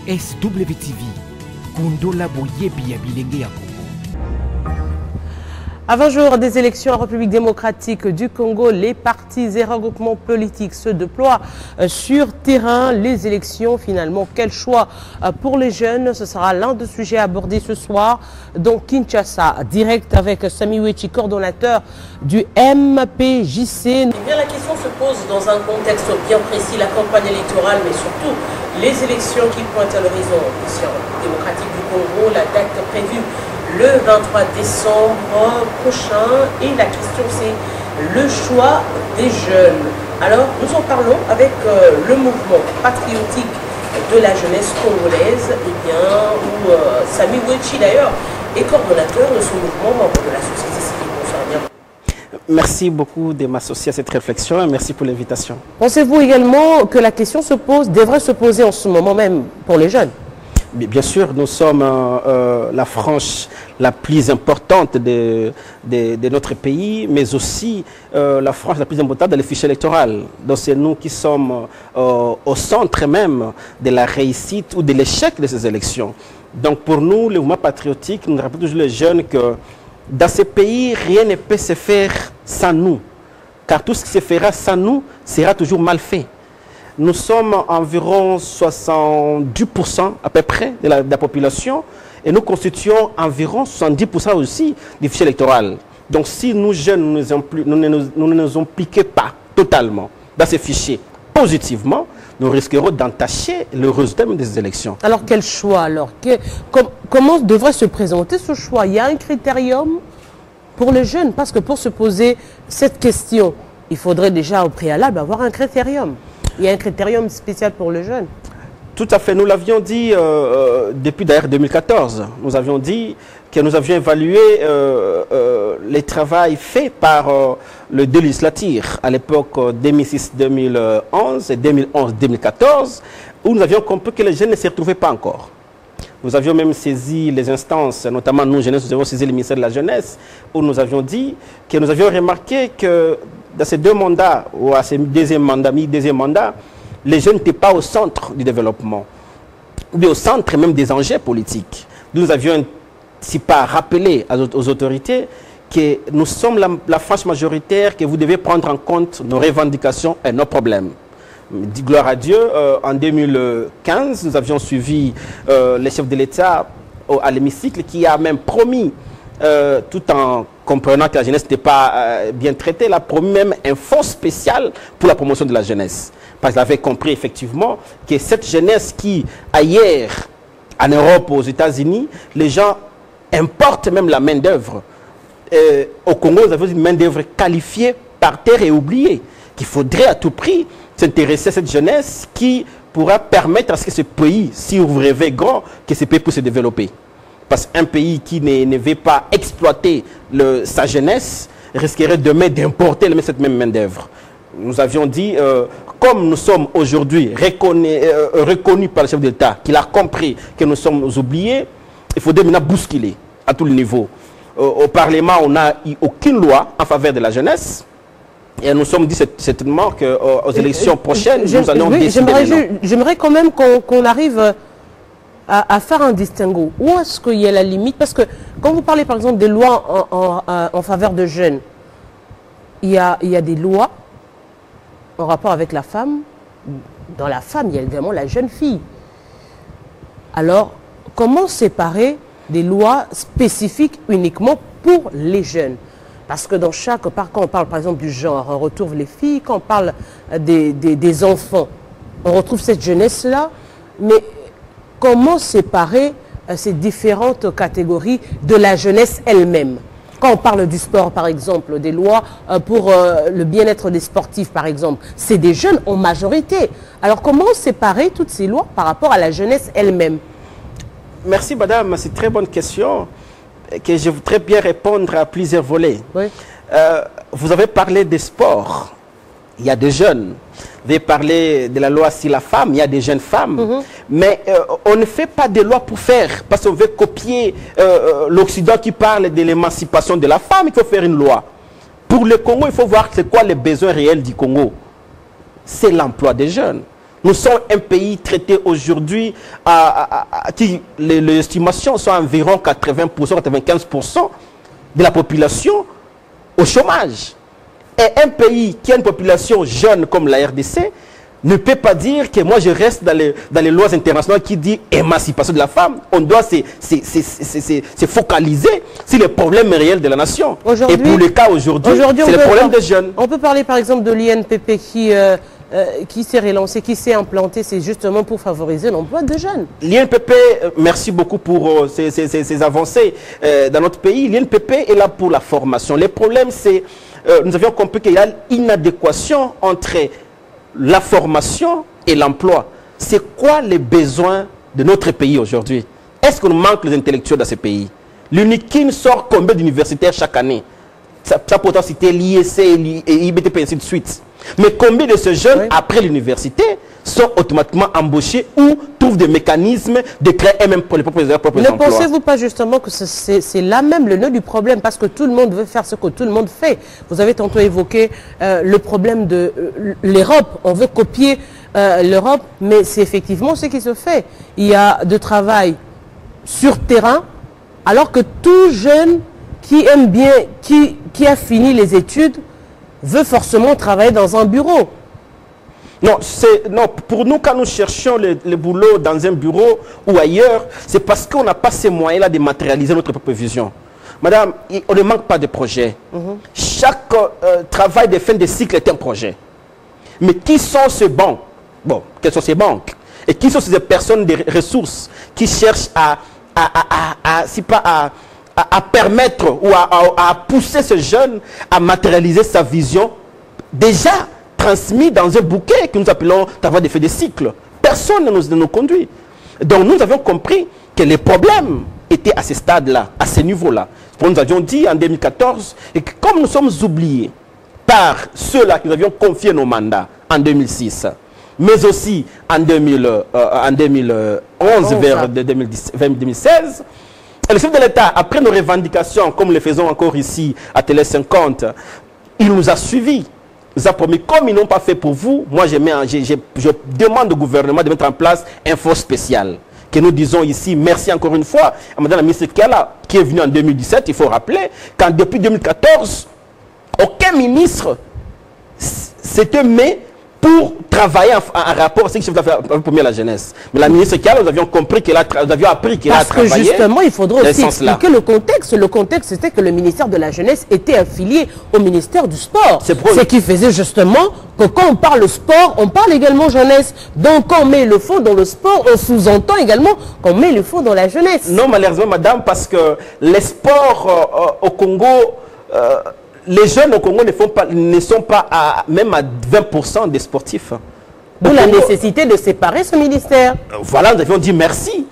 SWTV, Kundola Boyebi ya Bilenge ya Congo. À 20 jours des élections en République démocratique du Congo, les partis et regroupements politiques se déploient sur terrain. Les élections, finalement, quel choix pour les jeunes? Ce sera l'un des sujets abordés ce soir dans Kinshasa, direct avec Sami Wechi, coordonnateur du MPJC. Eh bien, la question se pose dans un contexte bien précis, la campagne électorale, mais surtout les élections qui pointent à l'horizon. Ici en démocratique du Congo, la date prévue le 23 décembre prochain, et la question c'est le choix des jeunes. Alors nous en parlons avec le mouvement patriotique de la jeunesse congolaise, et bien, où Sami Wechi d'ailleurs est coordonnateur de ce mouvement, membre de la société civile. Bonsoir, bien. Merci beaucoup de m'associer à cette réflexion et merci pour l'invitation. Pensez-vous également que la question devrait se poser en ce moment même pour les jeunes? Bien sûr, nous sommes la frange la plus importante de notre pays, mais aussi la frange la plus importante de les fichiers électoraux. Donc c'est nous qui sommes au centre même de la réussite ou de l'échec de ces élections. Donc pour nous, le mouvement patriotique, nous rappelons toujours les jeunes que dans ce pays, rien ne peut se faire sans nous. Car tout ce qui se fera sans nous sera toujours mal fait. Nous sommes environ 70% à peu près de la population et nous constituons environ 70% aussi du fichier électoral. Donc si nous jeunes nous ne nous impliquons pas totalement dans ces fichiers positivement, nous risquerons d'entacher le résultat des élections. Alors quel choix alors? Comment devrait se présenter ce choix? Il y a un critérium pour les jeunes? Parce que pour se poser cette question, il faudrait déjà au préalable avoir un critérium. Il y a un critérium spécial pour les jeunes. Tout à fait. Nous l'avions dit depuis d'ailleurs 2014. Nous avions dit que nous avions évalué les travaux faits par le deux législatures à l'époque 2006-2011 et 2011-2014, où nous avions compris que les jeunes ne s'y retrouvaient pas encore. Nous avions même saisi les instances, notamment nous, jeunesse, nous avons saisi le ministère de la Jeunesse, où nous avions dit que nous avions remarqué que dans ces deux mandats, ou à ces deuxième mandat, les jeunes n'étaient pas au centre du développement, mais au centre même des enjeux politiques. Nous avions, si pas rappelé aux autorités que nous sommes la frange majoritaire, que vous devez prendre en compte nos revendications et nos problèmes. Gloire à Dieu, en 2015, nous avions suivi le chef de l'État à l'hémicycle qui a même promis, tout en comprenant que la jeunesse n'était pas bien traitée, il a promis même un fonds spécial pour la promotion de la jeunesse. Parce qu'il avait compris effectivement que cette jeunesse qui, ailleurs, en Europe, aux États-Unis, les gens importent même la main-d'œuvre. Au Congo, nous avons une main-d'œuvre qualifiée par terre et oubliée, qu'il faudrait à tout prix s'intéresser à cette jeunesse qui pourra permettre à ce que ce pays, si vous rêvez grand, que ce pays puisse se développer. Parce qu'un pays qui ne veut pas exploiter sa jeunesse risquerait demain d'importer cette même main-d'œuvre. Nous avions dit, comme nous sommes aujourd'hui reconnus par le chef d'État, qu'il a compris que nous sommes oubliés, il faudrait maintenant bousculer à tous les niveaux. Au Parlement, on n'a eu aucune loi en faveur de la jeunesse. Et nous sommes dit certainement qu'aux élections prochaines, nous allons décider. J'aimerais quand même qu'on arrive à faire un distinguo. Où est-ce qu'il y a la limite? Parce que quand vous parlez par exemple des lois en faveur de jeunes, il y a des lois en rapport avec la femme. Dans la femme, il y a également la jeune fille. Alors, comment séparer des lois spécifiques uniquement pour les jeunes? Parce que dans quand on parle par exemple du genre, on retrouve les filles, quand on parle des enfants, on retrouve cette jeunesse-là. Mais comment séparer ces différentes catégories de la jeunesse elle-même? Quand on parle du sport, par exemple, des lois pour le bien-être des sportifs, par exemple, c'est des jeunes en majorité. Alors comment séparer toutes ces lois par rapport à la jeunesse elle-même? Merci, madame. C'est une très bonne question que je voudrais bien répondre à plusieurs volets. Oui. Vous avez parlé des sports. Il y a des jeunes. Vous avez parlé de la loi sur la femme, il y a des jeunes femmes. Mais on ne fait pas de loi pour faire, parce qu'on veut copier l'Occident qui parle de l'émancipation de la femme, il faut faire une loi. Pour le Congo, il faut voir c'est quoi les besoins réels du Congo. C'est l'emploi des jeunes. Nous sommes un pays traité aujourd'hui qui, les estimations sont environ 80%, 95% de la population au chômage. Et un pays qui a une population jeune comme la RDC ne peut pas dire que moi je reste dans les lois internationales qui disent émancipation de la femme. On doit se focaliser sur les problèmes réels de la nation. Et pour le cas aujourd'hui, c'est le problème des jeunes. On peut parler par exemple de l'INPP qui s'est relancé, qui s'est implanté, c'est justement pour favoriser l'emploi de jeunes. L'INPP, merci beaucoup pour ces avancées dans notre pays. L'INPP est là pour la formation. Le problème, c'est nous avions compris qu'il y a une inadéquation entre la formation et l'emploi. C'est quoi les besoins de notre pays aujourd'hui? Est-ce qu'on manque les intellectuels dans ce pays? L'UNIKIN sort combien d'universitaires chaque année? Ça pourtant citer l'IEC et l'IBTP, ainsi de suite. Mais combien de ces jeunes, après l'université, sont automatiquement embauchés ou trouvent des mécanismes de créer eux-mêmes pour les propres emplois? Ne pensez-vous pas justement que c'est là même le nœud du problème, parce que tout le monde veut faire ce que tout le monde fait? Vous avez tantôt évoqué le problème de l'Europe. On veut copier l'Europe, mais c'est effectivement ce qui se fait. Il y a de travail sur terrain, alors que tout jeune qui aime bien, qui a fini les études, veut forcément travailler dans un bureau. Non, pour nous, quand nous cherchons le boulot dans un bureau ou ailleurs, c'est parce qu'on n'a pas ces moyens-là de matérialiser notre propre vision. Madame, on ne manque pas de projets. Chaque travail de fin de cycle est un projet. Mais qui sont ces banques? Bon, quelles sont ces banques? Et qui sont ces personnes de ressources qui cherchent à permettre ou à pousser ce jeune à matérialiser sa vision déjà transmis dans un bouquet que nous appelons travail de fait de cycle. Personne ne nous conduit. Donc nous avions compris que les problèmes étaient à ce stade-là, à ce niveau-là. Nous avions dit en 2014, et que comme nous sommes oubliés par ceux-là qui nous avions confié nos mandats en 2006, mais aussi en 2011 vers 2016, le chef de l'État, après nos revendications, comme le faisons encore ici à Télé 50, il nous a suivis. Il nous a promis, comme ils n'ont pas fait pour vous, moi je demande au gouvernement de mettre en place un fonds spécial. Que nous disons ici, merci encore une fois à Mme la ministre Kiala, qui est venue en 2017, il faut rappeler, qu'en depuis 2014, aucun ministre s'était mis pour travailler en rapport avec ce qui avait promis à la jeunesse. Mais la ministre Kiala, nous avions compris qu'elle a, nous avions appris qu'elle a travaillé. Parce que justement, il faudrait aussi expliquer le contexte. Le contexte, c'était que le ministère de la Jeunesse était affilié au ministère du Sport. Ce qui faisait justement que quand on parle sport, on parle également jeunesse. Donc quand on met le fond dans le sport, on sous-entend également qu'on met le fond dans la jeunesse. Non, malheureusement, madame, parce que les sports au Congo... les jeunes au Congo ne sont pas même à 20% des sportifs. D'où la nécessité de séparer ce ministère. Voilà, nous avions dit merci.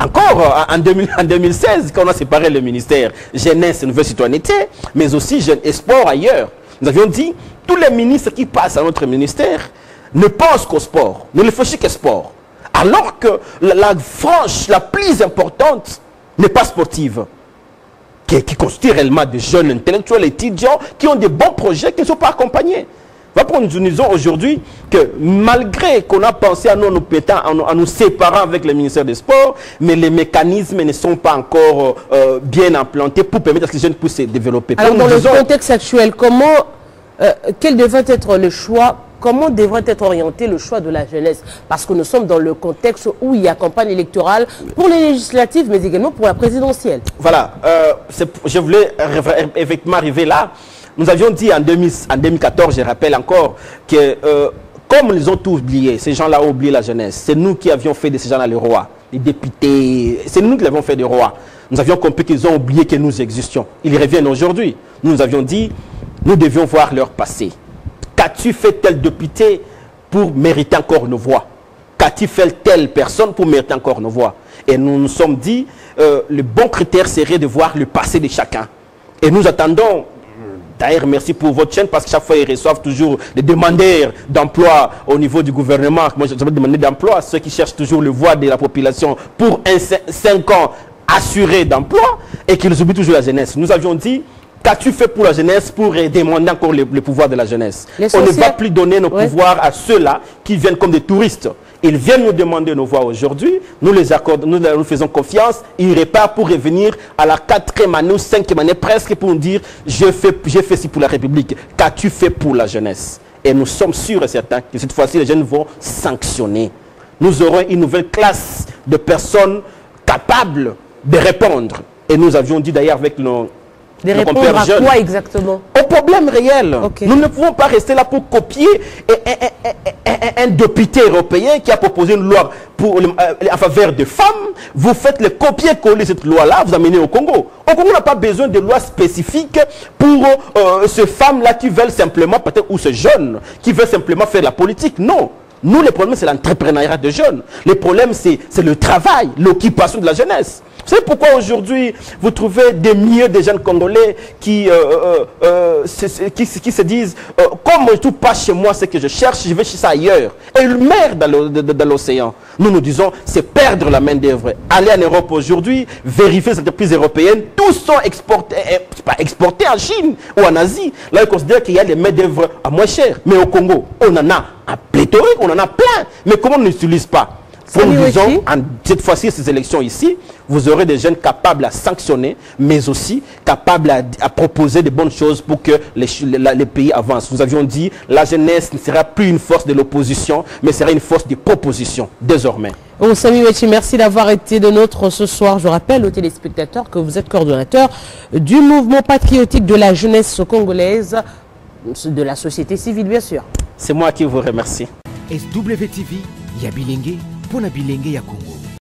Encore en 2016, quand on a séparé le ministère jeunesse et nouvelle citoyenneté, mais aussi jeunes et sport ailleurs. Nous avions dit, tous les ministres qui passent à notre ministère ne pensent qu'au sport, ne réfléchissent qu'au sport. Alors que la frange la plus importante n'est pas sportive. Qui constitue réellement des jeunes intellectuels, étudiants, qui ont des bons projets qui ne sont pas accompagnés. Nous disons aujourd'hui que malgré qu'on a pensé à nous séparant avec le ministère des Sports, mais les mécanismes ne sont pas encore bien implantés pour permettre à ce que les jeunes puissent se développer. Alors dans le contexte actuel, quel devrait être le choix? Comment devrait être orienté le choix de la jeunesse? Parce que nous sommes dans le contexte où il y a campagne électorale pour les législatives, mais également pour la présidentielle. Voilà, je voulais effectivement arriver là. Nous avions dit en 2014, je rappelle encore, que comme ils ont tout oublié, ces gens-là ont oublié la jeunesse. C'est nous qui avions fait de ces gens-là les rois, les députés, c'est nous qui l'avons fait des rois. Nous avions compris qu'ils ont oublié que nous existions. Ils reviennent aujourd'hui. Nous avions dit, nous devions voir leur passé. Qu'as-tu fait tel député pour mériter encore nos voix? Qu'as-tu fait telle personne pour mériter encore nos voix? Et nous nous sommes dit, le bon critère serait de voir le passé de chacun. Et nous attendons, d'ailleurs merci pour votre chaîne, parce que chaque fois ils reçoivent toujours des demandeurs d'emploi au niveau du gouvernement. Moi je vais demander d'emploi à ceux qui cherchent toujours le voix de la population pour 5 ans assurés d'emploi et qu'ils oublient toujours la jeunesse. Nous avions dit, Qu'as-tu fait pour la jeunesse pour demander encore le pouvoir de la jeunesse? On ne va plus donner nos pouvoirs à ceux-là qui viennent comme des touristes. Ils viennent nous demander nos voix aujourd'hui, nous les accordons, nous faisons confiance, ils repartent pour revenir à la 4e année ou 5e année presque pour nous dire j'ai fait ci pour la République. Qu'as-tu fait pour la jeunesse? Et nous sommes sûrs et certains que cette fois-ci les jeunes vont sanctionner. Nous aurons une nouvelle classe de personnes capables de répondre. Et nous avions dit d'ailleurs avec nos répondre à quoi exactement? Au problème réel. Okay. Nous ne pouvons pas rester là pour copier un député européen qui a proposé une loi en faveur des femmes. Vous faites le copier-coller cette loi-là, vous amenez au Congo. Au Congo, on n'a pas besoin de loi spécifique pour ces femmes-là qui veulent simplement, peut-être, ou ces jeunes, qui veulent simplement faire la politique. Non. Nous, le problème, c'est l'entrepreneuriat des jeunes. Le problème, c'est le travail, l'occupation de la jeunesse. Vous savez pourquoi aujourd'hui, vous trouvez des milliers de jeunes Congolais qui se disent comme je ne trouve pas chez moi ce que je cherche, je vais chercher ça ailleurs. Et ils meurent dans l'océan. Nous disons, c'est perdre la main-d'œuvre. Aller en Europe aujourd'hui, vérifier les entreprises européennes, tous sont exportés en Chine ou en Asie. Là, ils considèrent qu'il y a des main-d'œuvre à moins cher. Mais au Congo, on en a un pléthorique, on en a plein. Mais comment on n'utilise pas? Nous disons, cette fois-ci, ces élections ici, vous aurez des jeunes capables à sanctionner, mais aussi capables à proposer de bonnes choses pour que les pays avancent. Nous avions dit, la jeunesse ne sera plus une force de l'opposition, mais sera une force de proposition, désormais. Samy Wechi, merci d'avoir été de nôtre ce soir. Je rappelle aux téléspectateurs que vous êtes coordonnateur du mouvement patriotique de la jeunesse congolaise, de la société civile, bien sûr. C'est moi qui vous remercie. SWTV, Yabilenge, pour Nabilenge ya Congo.